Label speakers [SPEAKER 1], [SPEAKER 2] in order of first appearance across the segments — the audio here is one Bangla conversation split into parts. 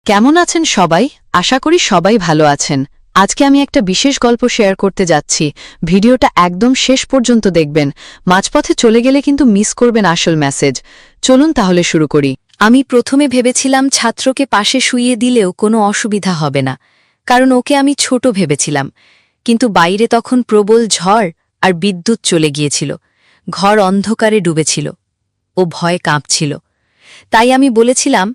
[SPEAKER 1] কেমন আছেন সবাই? আশা করি সবাই ভালো আছেন। আজকে আমি একটা বিশেষ গল্প শেয়ার করতে যাচ্ছি। ভিডিওটা একদম শেষ পর্যন্ত দেখবেন। মাঝপথে চলে গেলে কিন্তু মিস করবেন আসল মেসেজ। চলুন তাহলে শুরু করি। আমি প্রথমে ভেবেছিলাম ছাত্রকে পাশে শুইয়ে দিলেও কোনো অসুবিধা হবে না, কারণ ওকে আমি ছোট ভেবেছিলাম। কিন্তু বাইরে তখন প্রবল ঝড় আর বিদ্যুৎ চলে গিয়েছিল। ঘর অন্ধকারে ডুবেছিল। ও ভয়ে কাঁপছিল। তাই আমি বলেছিলাম,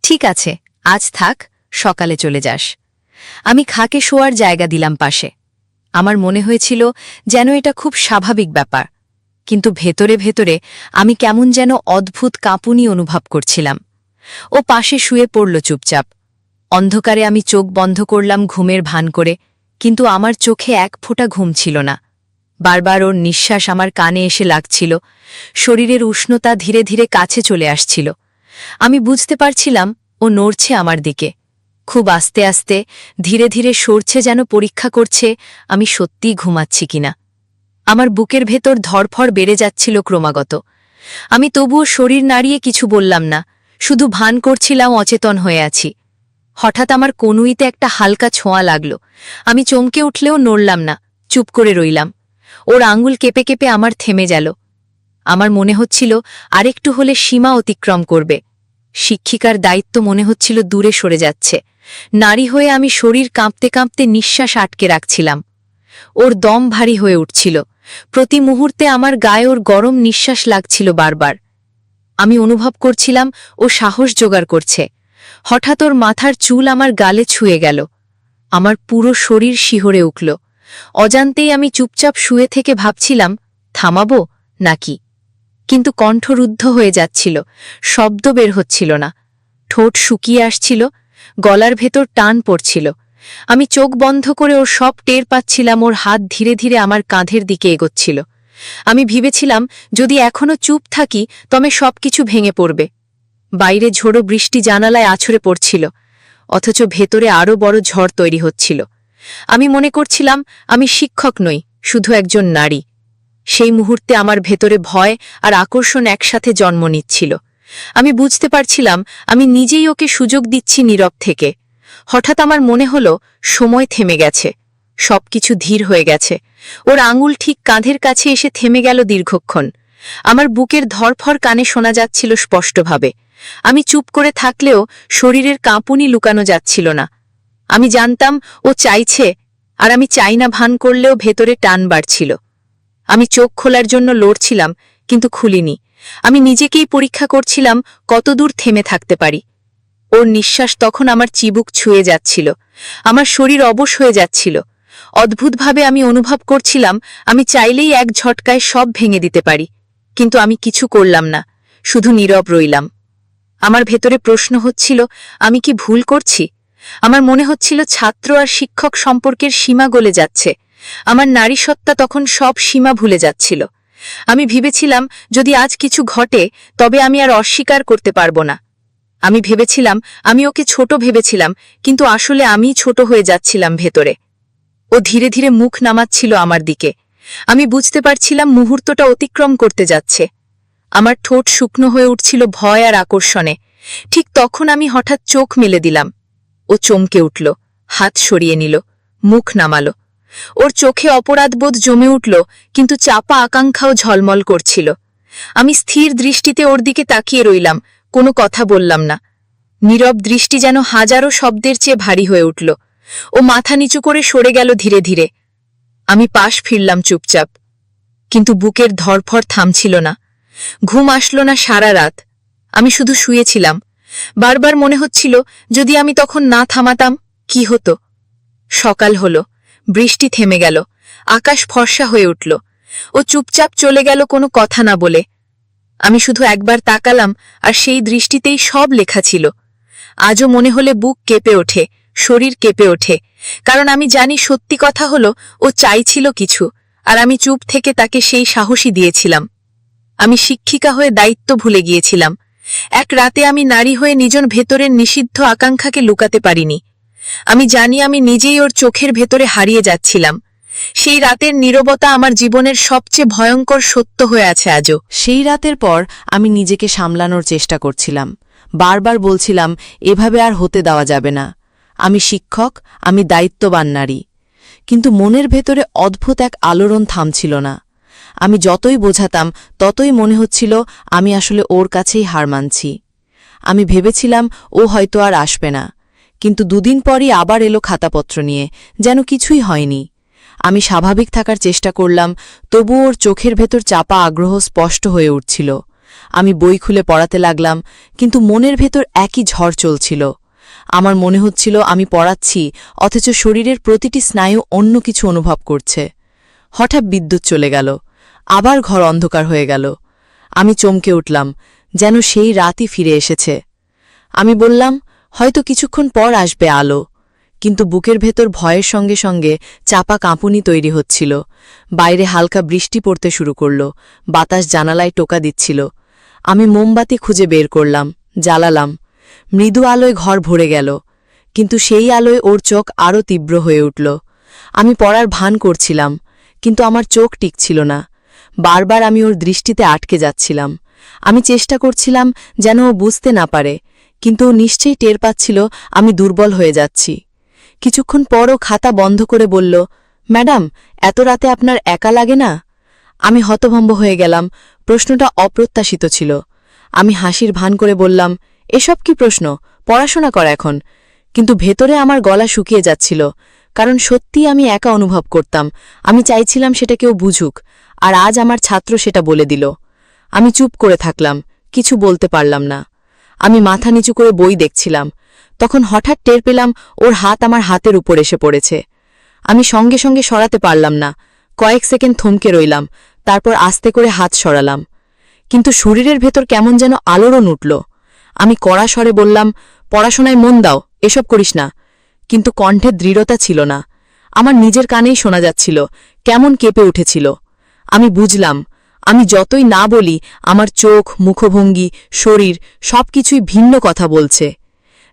[SPEAKER 1] ঠিক আছে, আজ থাক, সকালে চলে যাস। আমি খাকে শোয়ার জায়গা দিলাম পাশে। আমার মনে হয়েছিল যেন এটা খুব স্বাভাবিক ব্যাপার, কিন্তু ভেতরে ভেতরে আমি কেমন যেন অদ্ভুত কাঁপুনি অনুভব করছিলাম। ও পাশে শুয়ে পড়ল চুপচাপ। অন্ধকারে আমি চোখ বন্ধ করলাম ঘুমের ভান করে, কিন্তু আমার চোখে এক ফোঁটা ঘুম ছিল না। বারবার ওর নিঃশ্বাস আমার কানে এসে লাগছিল। শরীরের উষ্ণতা ধীরে ধীরে কাছে চলে আসছিল। আমি বুঝতে পারছিলাম ও নড়ছে আমার দিকে, খুব আস্তে আস্তে, ধীরে ধীরে সরছে, যেন পরীক্ষা করছে আমি সত্যিই ঘুমাচ্ছি কিনা। আমার বুকের ভেতর ধড়ফড় বেড়ে যাচ্ছিল ক্রমাগত। আমি তবুও শরীর নাড়িয়ে কিছু বললাম না, শুধু ভান করছিলাম অচেতন হয়ে আছি। হঠাৎ আমার কনুইতে একটা হালকা ছোঁয়া লাগল। আমি চমকে উঠলেও নড়লাম না, চুপ করে রইলাম। ওর আঙুল কেঁপে কেঁপে আমার থেমে গেল। আমার মনে হচ্ছিল আরেকটু হলে সীমা অতিক্রম করবে। শিক্ষিকার দায়িত্ব মনে হচ্ছিল দূরে সরে যাচ্ছে। নারী হয়ে আমি শরীর কাঁপতে কাঁপতে নিঃশ্বাস আটকে রাখছিলাম। ওর দম ভারী হয়ে উঠছিল। প্রতি মুহূর্তে আমার গায়ে ওর গরম নিঃশ্বাস লাগছিল বারবার। আমি অনুভব করছিলাম ও সাহস জোগাড় করছে। হঠাৎ ওর মাথার চুল আমার গালে ছুঁয়ে গেল। আমার পুরো শরীর শিহরে উঠল। অজান্তেই আমি চুপচাপ শুয়ে থেকে ভাবছিলাম, থামাবো নাকি? কিন্তু কণ্ঠ রুদ্ধ হয়ে যাচ্ছিল, শব্দ বের হচ্ছিল না। ঠোঁট শুকিয়ে আসছিল, গলার ভেতর টান পড়ছিল। আমি চোখ বন্ধ করে ওর সব টের পাচ্ছিলাম। ওর হাত ধীরে ধীরে আমার কাঁধের দিকে এগোচ্ছিল। আমি ভেবেছিলাম, যদি এখনো চুপ থাকি তবে সবকিছু ভেঙে পড়বে। বাইরে ঝোড়ো বৃষ্টি জানালায় আছড়ে পড়ছিল, অথচ ভেতরে আরও বড় ঝড় তৈরি হচ্ছিল। আমি মনে করছিলাম আমি শিক্ষক নই, শুধু একজন নারী। সেই মুহূর্তে আমার ভেতরে ভয় আর আকর্ষণ একসাথে জন্ম নিচ্ছিল। আমি বুঝতে পারছিলাম আমি নিজেই ওকে সুযোগ দিচ্ছি নীরব থেকে। হঠাৎ আমার মনে হলো সময় থেমে গেছে, সবকিছু ধীর হয়ে গেছে। ওর আঙুল ঠিক কাঁধের কাছে এসে থেমে গেল দীর্ঘক্ষণ। আমার বুকের ধড়ফড় কানে শোনা যাচ্ছিল স্পষ্টভাবে। আমি চুপ করে থাকলেও শরীরের কাঁপুনি লুকানো যাচ্ছিল না। আমি জানতাম ও চাইছে, আর আমি চাই না ভান করলেও ভেতরে টান বাড়ছিল। আমি চোখ খোলার জন্য লড়ছিলাম, কিন্তু খুলিনি। আমি নিজেকেই পরীক্ষা করছিলাম কতদূর থেমে থাকতে পারি। ওর নিঃশ্বাস তখন আমার চিবুক ছুঁয়ে যাচ্ছিল। আমার শরীর অবশ হয়ে যাচ্ছিল। অদ্ভুতভাবে আমি অনুভব করছিলাম আমি চাইলেই এক ঝটকায় সব ভেঙে দিতে পারি, কিন্তু আমি কিছু করলাম না, শুধু নীরব রইলাম। আমার ভেতরে প্রশ্ন হচ্ছিল, আমি কি ভুল করছি? আমার মনে হচ্ছিল ছাত্র আর শিক্ষক সম্পর্কের সীমা গলে যাচ্ছে। আমার নারীসত্তা তখন সব সীমা ভুলে যাচ্ছিল। আমি ভেবেছিলাম, যদি আজ কিছু ঘটে তবে আমি আর অস্বীকার করতে পারবো না। আমি ভেবেছিলাম, আমি ওকে ছোট ভেবেছিলাম, কিন্তু আসলে আমিই ছোট হয়ে যাচ্ছিলাম ভেতরে। ও ধীরে ধীরে মুখ নামাচ্ছিল আমার দিকে। আমি বুঝতে পারছিলাম মুহূর্তটা অতিক্রম করতে যাচ্ছে। আমার ঠোঁট শুকনো হয়ে উঠছিল ভয় আর আকর্ষণে। ঠিক তখন আমি হঠাৎ চোখ মেলে দিলাম। ও চমকে উঠল, হাত সরিয়ে নিল, মুখ নামালো। ওর চোখে অপরাধবোধ জমে উঠল, কিন্তু চাপা আকাঙ্ক্ষাও ঝলমল করছিল। আমি স্থির দৃষ্টিতে ওর দিকে তাকিয়ে রইলাম, কোনো কথা বললাম না। নীরব দৃষ্টি যেন হাজারো শব্দের চেয়ে ভারী হয়ে উঠল। ও মাথা নিচু করে সরে গেল ধীরে ধীরে। আমি পাশ ফিরলাম চুপচাপ, কিন্তু বুকের ধড়ফড় থামছিল না। ঘুম আসলো না সারা রাত। আমি শুধু শুয়েছিলাম। বারবার মনে হচ্ছিল, যদি আমি তখন না থামাতাম কি হতো। সকাল হলো, বৃষ্টি থেমে গেল, আকাশ ফর্সা হয়ে উঠল। ও চুপচাপ চলে গেল কোনো কথা না বলে। আমি শুধু একবার তাকালাম, আর সেই দৃষ্টিতেই সব লেখা ছিল। আজও মনে হলে বুক কেঁপে ওঠে, শরীর কেঁপে ওঠে, কারণ আমি জানি সত্যি কথা হলো ও চাইছিল কিছু, আর আমি চুপ থেকে তাকে সেই সাহসী দিয়েছিলাম। আমি শিক্ষিকা হয়ে দায়িত্ব ভুলে গিয়েছিলাম। এক রাতে আমি নারী হয়ে নিজের ভেতরের নিষিদ্ধ আকাঙ্ক্ষাকে লুকাতে পারিনি। আমি জানি আমি নিজেই ওর চোখের ভেতরে হারিয়ে যাচ্ছিলাম। সেই রাতের নীরবতা আমার জীবনের সবচেয়ে ভয়ঙ্কর সত্য হয়ে আছে আজও।
[SPEAKER 2] সেই রাতের পর আমি নিজেকে সামলানোর চেষ্টা করছিলাম। বারবার বলছিলাম এভাবে আর হতে দেওয়া যাবে না। আমি শিক্ষক, আমি দায়িত্ববান নারী। কিন্তু মনের ভেতরে অদ্ভুত এক আলোড়ন থামছিল না। আমি যতই বোঝাতাম ততই মনে হচ্ছিল আমি আসলে ওর কাছেই হার মানছি। আমি ভেবেছিলাম ও হয়তো আর আসবে না, কিন্তু দুদিন পরই আবার এলো খাতাপত্র নিয়ে, যেন কিছুই হয়নি। আমি স্বাভাবিক থাকার চেষ্টা করলাম, তবু ওর চোখের ভেতর চাপা আগ্রহ স্পষ্ট হয়ে উঠছিল। আমি বই খুলে পড়াতে লাগলাম, কিন্তু মনের ভেতর একই ঝড় চলছিল। আমার মনে হচ্ছিল আমি পড়াচ্ছি, অথচ শরীরের প্রতিটি স্নায়ু অন্য কিছু অনুভব করছে। হঠাৎ বিদ্যুৎ চলে গেল, আবার ঘর অন্ধকার হয়ে গেল। আমি চমকে উঠলাম, যেন সেই রাতই ফিরে এসেছে। আমি বললাম, হয়তো কিছুক্ষণ পর আসবে আলো। কিন্তু বুকের ভেতর ভয়ের সঙ্গে সঙ্গে চাপা কাঁপুনি তৈরি হচ্ছিল। বাইরে হালকা বৃষ্টি পড়তে শুরু করল, বাতাস জানালায় টোকা দিচ্ছিল। আমি মোমবাতি খুঁজে বের করলাম, জ্বালালাম। মৃদু আলোয় ঘর ভরে গেল, কিন্তু সেই আলোয় ওর চোখ আরও তীব্র হয়ে উঠল। আমি পড়ার ভান করছিলাম, কিন্তু আমার চোখ টিকছিল না। বারবার আমি ওর দৃষ্টিতে আটকে যাচ্ছিলাম। আমি চেষ্টা করছিলাম যেন ও বুঝতে না পারে, কিন্তু ও নিশ্চয়ই টের পাচ্ছিল আমি দুর্বল হয়ে যাচ্ছি। কিছুক্ষণ পরও খাতা বন্ধ করে বলল, ম্যাডাম, এত রাতে আপনার একা লাগে না? আমি হতভম্ব হয়ে গেলাম। প্রশ্নটা অপ্রত্যাশিত ছিল। আমি হাসির ভান করে বললাম, এসব কি প্রশ্ন, পড়াশোনা কর এখন। কিন্তু ভেতরে আমার গলা শুকিয়ে যাচ্ছিল, কারণ সত্যিই আমি একা অনুভব করতাম। আমি চাইছিলাম সেটা কেউ বুঝুক, আর আজ আমার ছাত্র সেটা বলে দিল। আমি চুপ করে থাকলাম, কিছু বলতে পারলাম না। আমি মাথা নিচু করে বই দেখছিলাম। তখন হঠাৎ টের পেলাম ওর হাত আমার হাতের উপর এসে পড়েছে। আমি সঙ্গে সঙ্গে সরাতে পারলাম না। কয়েক সেকেন্ড থমকে রইলাম, তারপর আস্তে করে হাত সরালাম। কিন্তু শরীরের ভেতর কেমন যেন আলোড়ন উঠল। আমি কড়া স্বরে বললাম, পড়াশোনায় মন দাও, এসব করিস না। কিন্তু কণ্ঠের দৃঢ়তা ছিল না। আমার নিজের কানেই শোনা যাচ্ছিল, কেমন কেঁপে উঠেছিল। আমি বুঝলাম, আমি যতই না বলি, আমার চোখ, মুখভঙ্গি, শরীর সবকিছুই ভিন্ন কথা বলছে।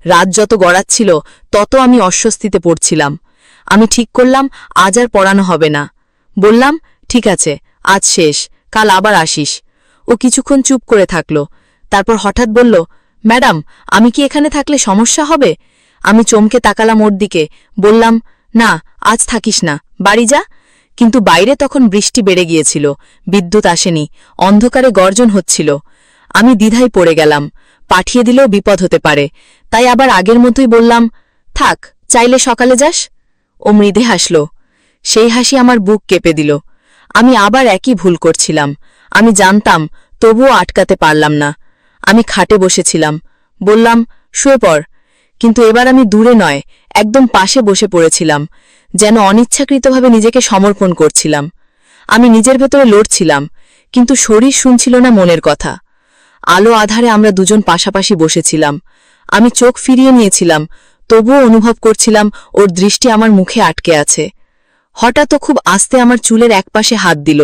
[SPEAKER 2] রাত যত গড়াচ্ছিল তত আমি অস্বস্তিতে পড়ছিলাম। আমি ঠিক করলাম আজ আর পড়ানো হবে না। বললাম, ঠিক আছে, আজ শেষ, কাল আবার আসিস। ও কিছুক্ষণ চুপ করে থাকল, তারপর হঠাৎ বলল, ম্যাডাম, আমি কি এখানে থাকলে সমস্যা হবে? আমি চমকে তাকালাম ওর দিকে, বললাম, না, আজ থাকিস না, বাড়ি যা। কিন্তু বাইরে তখন বৃষ্টি বেড়ে গিয়েছিল, বিদ্যুৎ আসেনি, অন্ধকারে গর্জন হচ্ছিল। আমি দ্বিধায় পড়ে গেলাম, পাঠিয়ে দিলেও বিপদ হতে পারে। তাই আবার আগের মতোই বললাম, থাক, চাইলে সকালে যাস। ও মৃদে হাসল। সেই হাসি আমার বুক কেঁপে দিল। আমি আবার একই ভুল করছিলাম, আমি জানতাম, তবুও আটকাতে পারলাম না। আমি খাটে বসেছিলাম, বললাম, শুয়ে পড়। কিন্তু এবার আমি দূরে নয়, একদম পাশে বসে পড়েছিলাম, যেন অনিচ্ছাকৃতভাবে নিজেকে সমর্পণ করছিলাম। আমি নিজের ভেতরে লড়ছিলাম, কিন্তু শরীর শুনছিল না মনের কথা। আলো আধারে আমরা দুজন পাশাপাশি বসেছিলাম। আমি চোখ ফিরিয়ে নিয়েছিলাম, তবুও অনুভব করছিলাম ওর দৃষ্টি আমার মুখে আটকে আছে। হঠাৎ ও খুব আস্তে আমার চুলের একপাশে হাত দিল।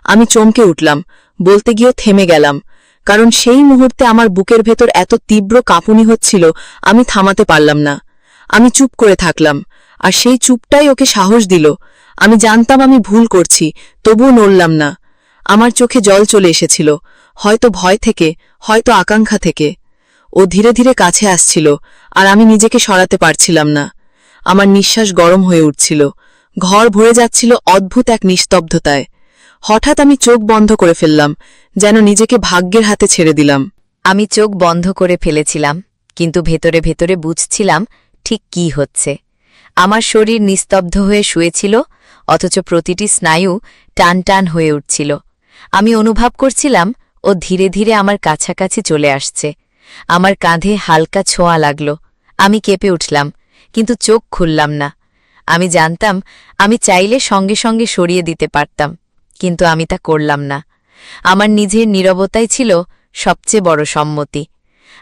[SPEAKER 2] আমি চমকে উঠলাম, বলতে গিয়েও থেমে গেলাম, কারণ সেই মুহূর্তে আমার বুকের ভেতর এত তীব্র কাঁপুনি হচ্ছিল, আমি থামাতে পারলাম না। আমি চুপ করে থাকলাম, আর সেই চুপটাই ওকে সাহস দিল। আমি জানতাম আমি ভুল করছি, তবুও নড়লাম না। আমার চোখে জল চলে এসেছিল, হয়তো ভয় থেকে, হয়তো আকাঙ্ক্ষা থেকে। ও ধীরে ধীরে কাছে আসছিল, আর আমি নিজেকে সরাতে পারছিলাম না। আমার নিঃশ্বাস গরম হয়ে উঠছিল, ঘর ভরে যাচ্ছিল অদ্ভুত এক নিস্তব্ধতায়। হঠাৎ আমি চোখ বন্ধ করে ফেললাম, যেন নিজেকে ভাগ্যের হাতে ছেড়ে দিলাম।
[SPEAKER 3] আমি চোখ বন্ধ করে ফেলেছিলাম, কিন্তু ভেতরে ভেতরে বুঝছিলাম ঠিক কি হচ্ছে। আমার শরীর নিস্তব্ধ হয়ে শুয়েছিল, অথচ প্রতিটি স্নায়ু টান টান হয়ে উঠছিল। আমি অনুভব করছিলাম ও ধীরে ধীরে আমার কাছাকাছি চলে আসছে। আমার কাঁধে হালকা ছোঁয়া লাগল। আমি কেঁপে উঠলাম, কিন্তু চোখ খুললাম না। আমি জানতাম আমি চাইলে সঙ্গে সঙ্গে সরিয়ে দিতে পারতাম, কিন্তু আমি তা করলাম না। আমার নিজের নীরবতাই ছিল সবচেয়ে বড় সম্মতি।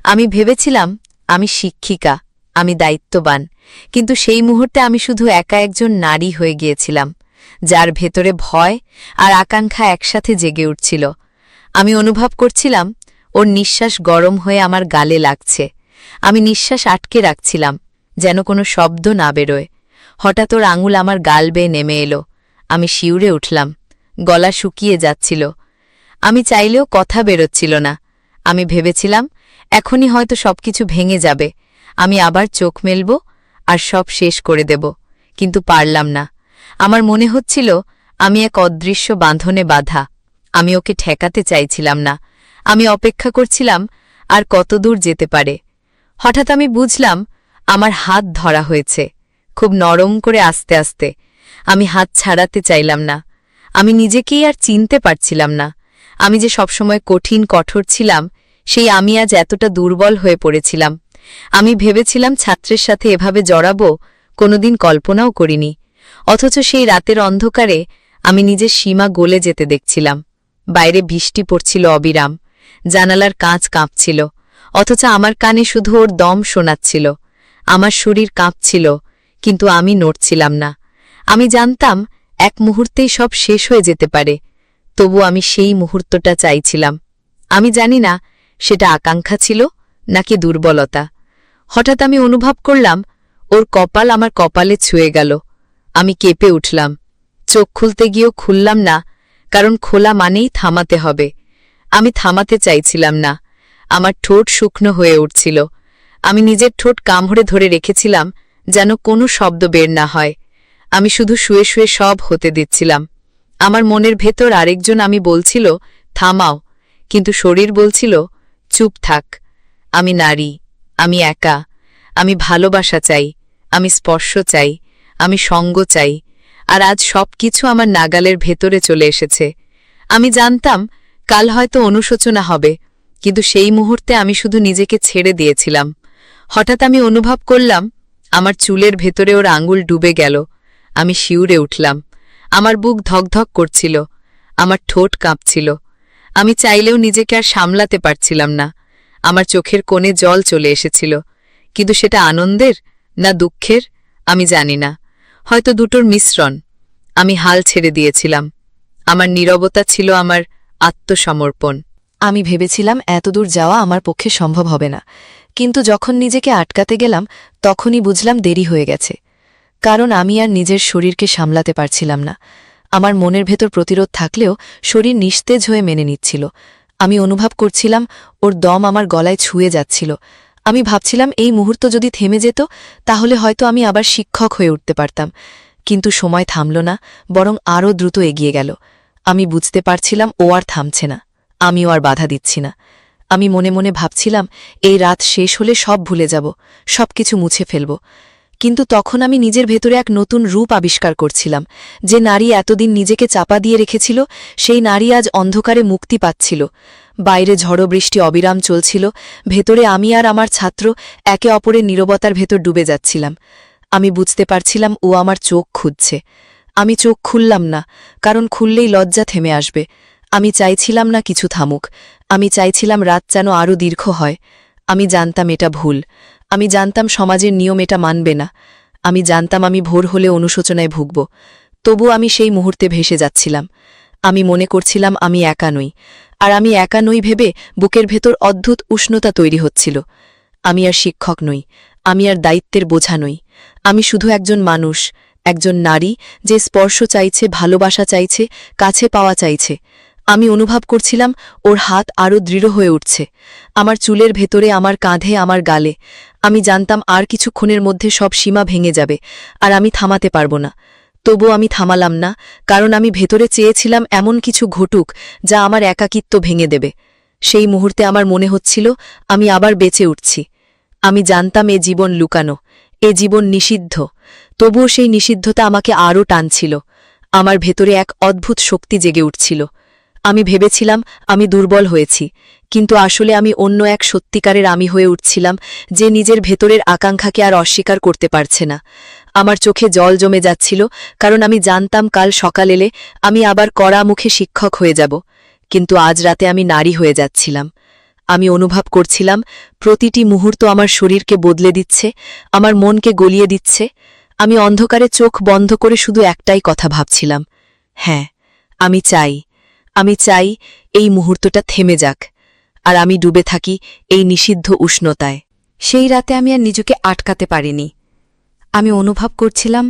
[SPEAKER 3] আমি ভেবেছিলাম আমি শিক্ষিকা, আমি দায়িত্ববান, কিন্তু সেই মুহূর্তে আমি শুধু একা একজন নারী হয়ে গিয়েছিলাম, যার ভেতরে ভয় আর আকাঙ্ক্ষা একসাথে জেগে উঠছিল। আমি অনুভব করছিলাম ওর নিঃশ্বাস গরম হয়ে আমার গালে লাগছে। আমি নিঃশ্বাস আটকে রাখছিলাম, যেন কোনো শব্দ না বেরোয়। হঠাৎ ওর আঙুল আমার গাল বেয়ে নেমে এলো। আমি শিউরে উঠলাম, গলা শুকিয়ে যাচ্ছিল। আমি চাইলেও কথা বেরোচ্ছিল না। আমি ভেবেছিলাম এখনই হয়তো সবকিছু ভেঙে যাবে, আমি আবার চোখ মেলব আর সব শেষ করে দেব, কিন্তু পারলাম না। আমার মনে হচ্ছিল আমি এক অদৃশ্য বাঁধনে বাঁধা। আমি ওকে ঠেকাতে চাইছিলাম না, আমি অপেক্ষা করছিলাম আর কতদূর যেতে পারে। হঠাৎ আমি বুঝলাম আমার হাত ধরা হয়েছে, খুব নরম করে আস্তে আস্তে। আমি হাত ছাড়াতে চাইলাম না। আমি নিজেকেই আর চিনতে পারছিলাম না। আমি যে সবসময় কঠিন কঠোর ছিলাম, সেই আমি আজ এতটা দুর্বল হয়ে পড়েছিলাম। আমি ভেবেছিলাম ছাত্রের সাথে এভাবে জড়াবো, কোনোদিন কল্পনাও করিনি। অথচ সেই রাতের অন্ধকারে আমি নিজের সীমা গলে যেতে দেখছিলাম। বাইরে বৃষ্টি পড়ছিল অবিরাম, জানালার কাঁচ কাঁপছিল, অথচ আমার কানে শুধু ওর দম শোনাচ্ছিল। আমার শরীর কাঁপছিল, কিন্তু আমি নড়ছিলাম না। আমি জানতাম এক মুহূর্তেই সব শেষ হয়ে যেতে পারে, তবু আমি সেই মুহূর্তটা চাইছিলাম। আমি জানি না সেটা আকাঙ্ক্ষা ছিল নাকি দুর্বলতা। হঠাৎ আমি অনুভব করলাম ওর কপাল আমার কপালে ছুঁয়ে গেল। আমি কেঁপে উঠলাম। চোখ খুলতে গিয়েও খুললাম না, কারণ খোলা মানেই থামাতে হবে। আমি থামাতে চাইছিলাম না। আমার ঠোঁট শুকনো হয়ে উঠছিল। আমি নিজের ঠোঁট কামড়ে ধরে রেখেছিলাম, যেন কোনো শব্দ বের না হয়। আমি শুধু শুয়ে শুয়ে সব হতে দিচ্ছিলাম। আমার মনের ভেতর আরেকজন আমি বলছিল, থামাও, কিন্তু শরীর বলছিল, চুপ থাক। আমি নারী, আমি একা, আমি ভালোবাসা চাই, আমি স্পর্শ চাই, আমি সঙ্গ চাই। আর আজ সব কিছু আমার নাগালের ভেতরে চলে এসেছে। আমি জানতাম কাল হয়তো অনুশোচনা হবে, কিন্তু সেই মুহূর্তে আমি শুধু নিজেকে ছেড়ে দিয়েছিলাম। হঠাৎ আমি অনুভব করলাম আমার চুলের ভেতরে ওর আঙুল ডুবে গেল। আমি শিউরে উঠলাম। আমার বুক ধকধক করছিল, আমার ঠোঁট কাঁপছিল। আমি চাইলেও নিজেকে আর সামলাতে পারছিলাম না। আমার চোখের কোণে জল চলে এসেছিল, কিন্তু সেটা আনন্দের না দুঃখের আমি জানি না, হয়তো দুটোর মিশ্রণ। আমি হাল ছেড়ে দিয়েছিলাম। আমার নীরবতা ছিল আমার আত্মসমর্পণ।
[SPEAKER 1] আমি ভেবেছিলাম এতদূর যাওয়া আমার পক্ষে সম্ভব হবে না, কিন্তু যখন নিজেকে আটকাতে গেলাম তখনই বুঝলাম দেরি হয়ে গেছে। কারণ আমি আর নিজের শরীরকে সামলাতে পারছিলাম না। আমার মনের ভেতর প্রতিরোধ থাকলেও শরীর নিস্তেজ হয়ে মেনে নিচ্ছিল। আমি অনুভব করছিলাম ওর দম আমার গলায় ছুঁয়ে যাচ্ছিল। আমি ভাবছিলাম এই মুহূর্ত যদি থেমে যেত তাহলে হয়তো আমি আবার শিক্ষক হয়ে উঠতে পারতাম। কিন্তু সময় থামল না, বরং আরও দ্রুত এগিয়ে গেল। আমি বুঝতে পারছিলাম ও আর থামছে না, আমিও আর বাধা দিচ্ছি না। আমি মনে মনে ভাবছিলাম এই রাত শেষ হলে সব ভুলে যাব, সবকিছু মুছে ফেলব। কিন্তু তখন আমি নিজের ভেতরে এক নতুন রূপ আবিষ্কার করছিলাম। যে নারী এতদিন নিজেকে চাপা দিয়ে রেখেছিল, সেই নারী আজ অন্ধকারে মুক্তি পাচ্ছিল। বাইরে ঝড়ো বৃষ্টি অবিরাম চলছিল, ভেতরে আমি আর আমার ছাত্র একে অপরের নীরবতার ভেতর ডুবে যাচ্ছিলাম। আমি বুঝতে পারছিলাম ও আমার চোখ খুঁজছে। আমি চোখ খুললাম না, কারণ খুললেই লজ্জা থেমে আসবে। আমি চাইছিলাম না কিছু থামুক, আমি চাইছিলাম রাত যেন আরও দীর্ঘ হয়। আমি জানতাম এটা ভুল, আমি জানতাম সমাজের নিয়ম এটা মানবে না, আমি জানতাম আমি ভোর হলে অনুশোচনায় ভুগব। তবু আমি সেই মুহূর্তে ভেসে যাচ্ছিলাম। আমি মনে করছিলাম আমি একা নই, আর আমি একা নই ভেবে বুকের ভেতর অদ্ভুত উষ্ণতা তৈরি হচ্ছিল। আমি আর শিক্ষক নই, আমি আর দায়িত্বের বোঝা নই, আমি শুধু একজন মানুষ, একজন নারী যে স্পর্শ চাইছে, ভালোবাসা চাইছে, কাছে পাওয়া চাইছে। আমি অনুভব করছিলাম ওর হাত আরও দৃঢ় হয়ে উঠছে, আমার চুলের ভেতরে, আমার কাঁধে, আমার গালে। আমি জানতাম আর কিছুক্ষণের মধ্যে সব সীমা ভেঙে যাবে, আর আমি থামাতে পারব না। তবু আমি থামালাম না, কারণ আমি ভেতরে চেয়েছিলাম এমন কিছু ঘটুক যা আমার একাকিত্ব ভেঙে দেবে। সেই মুহূর্তে আমার মনে হচ্ছিল আমি আবার বেঁচে উঠছি। আমি জানতাম এ জীবন লুকানো, এ জীবন নিষিদ্ধ, তবুও সেই নিষিদ্ধতা আমাকে আরও টানছিল। আমার ভেতরে এক অদ্ভুত শক্তি জেগে উঠছিল। আমি ভেবেছিলাম আমি দুর্বল হয়েছি, কিন্তু আসলে আমি অন্য এক সত্যিকারের আমি হয়ে উঠছিলাম, যে নিজের ভেতরের আকাঙ্ক্ষাকে আর অস্বীকার করতে পারছে না। আমার চোখে জল জমে যাচ্ছিল, কারণ আমি জানতাম কাল সকাল এলে আমি আবার কড়া মুখে শিক্ষক হয়ে যাব। কিন্তু আজ রাতে আমি নারী হয়ে যাচ্ছিলাম। আমি অনুভব করছিলাম প্রতিটি মুহূর্ত আমার শরীরকে বদলে দিচ্ছে, আমার মনকে গলিয়ে দিচ্ছে। আমি অন্ধকারে চোখ বন্ধ করে শুধু একটাই কথা ভাবছিলাম, হ্যাঁ, আমি চাই এই মুহূর্তটা থেমে যাক, আর আমি ডুবে থাকি এই নিষিদ্ধ উষ্ণতায়। সেই রাতে আমি আর নিজেকে আটকাতে পারিনি। আমি অনুভব করছিলাম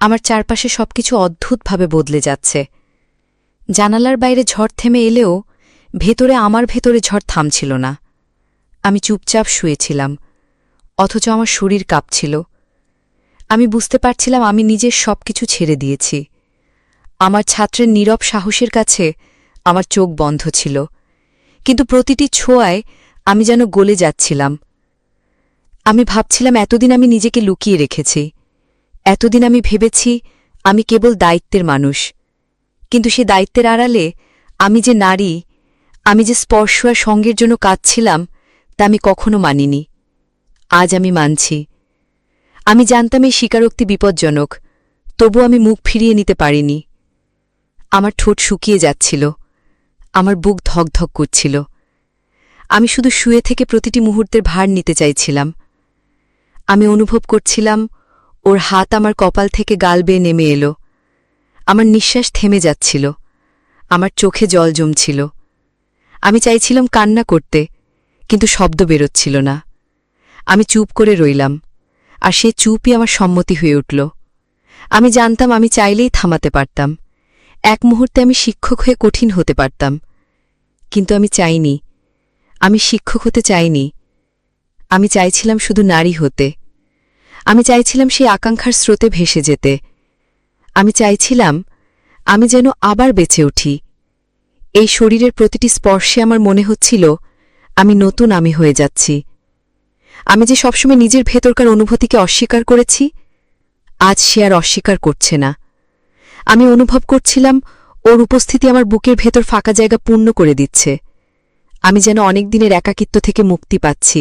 [SPEAKER 1] আমার চারপাশে সবকিছু অদ্ভুতভাবে বদলে যাচ্ছে। জানালার বাইরে ঝড় থেমে এলেও আমার ভেতরে ঝড় থামছিল না। আমি চুপচাপ শুয়েছিলাম, অথচ আমার শরীর কাঁপছিল। আমি বুঝতে পারছিলাম আমি নিজের সবকিছু ছেড়ে দিয়েছি। আমার ছাত্রের নীরব সাহসের কাছে আমার চোখ বন্ধ ছিল, কিন্তু প্রতিটি ছোঁয়ায় আমি যেন গলে যাচ্ছিলাম। আমি ভাবছিলাম এতদিন আমি নিজেকে লুকিয়ে রেখেছি, এতদিন আমি ভেবেছি আমি কেবল দায়িত্বের মানুষ, কিন্তু সে দায়িত্বের আড়ালে আমি যে নারী, আমি যে স্পর্শ আর সঙ্গের জন্য কাঁদছিলাম, তা আমি কখনো মানিনি। আজ আমি মানছি। আমি জানতাম এই স্বীকারোক্তি বিপজ্জনক, তবু আমি মুখ ফিরিয়ে নিতে পারিনি। আমার ঠোঁট শুকিয়ে যাচ্ছিল, আমার বুক ধকধক করছিল। আমি শুধু শুয়ে থেকে প্রতিটি মুহূর্তের ভার নিতে চাইছিলাম। আমি অনুভব করছিলাম ওর হাত আমার কপাল থেকে গাল বেয়ে নেমে এলো। আমার নিঃশ্বাস থেমে যাচ্ছিল, আমার চোখে জল জমছিল। আমি চাইছিলাম কান্না করতে, কিন্তু শব্দ বেরোচ্ছিল না। আমি চুপ করে রইলাম, আর সে চুপই আমার সম্মতি হয়ে উঠল। আমি জানতাম আমি চাইলেই থামাতে পারতাম, এক মুহূর্তে আমি শিক্ষক হয়ে কঠিন হতে পারতাম, কিন্তু আমি চাইনি। আমি শিক্ষক হতে চাইনি। আমি চাইছিলাম শুধু নারী হতে। আমি চাইছিলাম সেই আকাঙ্ক্ষার স্রোতে ভেসে যেতে। আমি চাইছিলাম আমি যেন আবার বেঁচে উঠি। এই শরীরের প্রতিটি স্পর্শে আমার মনে হচ্ছিল আমি নতুন আমি হয়ে যাচ্ছি। আমি যে সবসময় নিজের ভেতরকার অনুভূতিকে অস্বীকার করেছি, আজ সে আর অস্বীকার করছে না। আমি অনুভব করছিলাম ওর উপস্থিতি আমার বুকের ভেতর ফাঁকা জায়গা পূর্ণ করে দিচ্ছে। আমি যেন অনেক দিনের একাকিত্ব থেকে মুক্তি পাচ্ছি।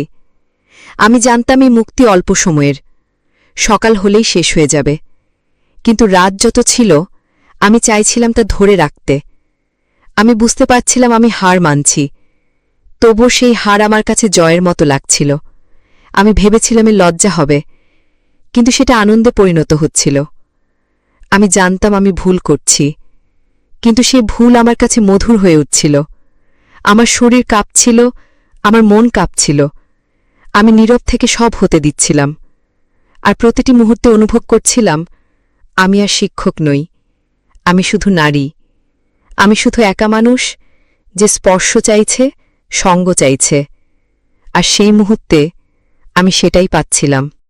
[SPEAKER 1] আমি জানতাম এই মুক্তি অল্প সময়ের, সকাল হলেই শেষ হয়ে যাবে, কিন্তু রাত যত ছিল আমি চাইছিলাম তা ধরে রাখতে। আমি বুঝতে পারছিলাম আমি হার মানছি, তবুও সেই হার আমার কাছে জয়ের মতো লাগছিল। আমি ভেবেছিলাম এ লজ্জা হবে, কিন্তু সেটা আনন্দে পরিণত হচ্ছিল। আমি জানতাম আমি ভুল করছি, কিন্তু সেই ভুল আমার কাছে মধুর হয়ে উঠছিল। আমার শরীর কাঁপছিল, আমার মন কাঁপছিল। আমি নীরব থেকে সব হতে দিচ্ছিলাম, আর প্রতিটি মুহূর্তে অনুভব করছিলাম আমি আর শিক্ষক নই, আমি শুধু নারী। আমি শুধু একা মানুষ যে স্পর্শ চাইছে, সঙ্গ চাইছে, আর সেই মুহূর্তে আমি সেটাই পাচ্ছিলাম।